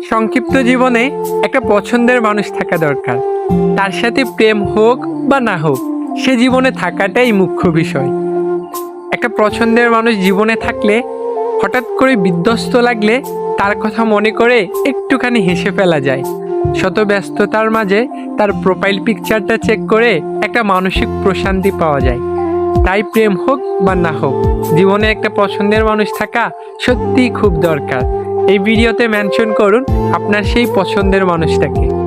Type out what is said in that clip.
সংক্ষিপ্ত জীবনে একটা পছন্দের মানুষ থাকা দরকার। তার সাথে প্রেম হোক বা না হোক, সে জীবনে থাকাটাই মুখ্য বিষয়। একটা পছন্দের মানুষ জীবনে থাকলে হঠাৎ করে বিধ্বস্ত লাগলে তার কথা মনে করে একটুখানি হেসে ফেলা যায়। শত ব্যস্ততার মাঝে তার প্রোফাইল পিকচারটা চেক করে একটা মানসিক প্রশান্তি পাওয়া যায়। তাই প্রেম হোক বা না হোক, জীবনে একটা পছন্দের মানুষ থাকা সত্যিই খুব দরকার। এই ভিডিওতে মেনশন করুন আপনার সেই পছন্দের মানুষটাকে।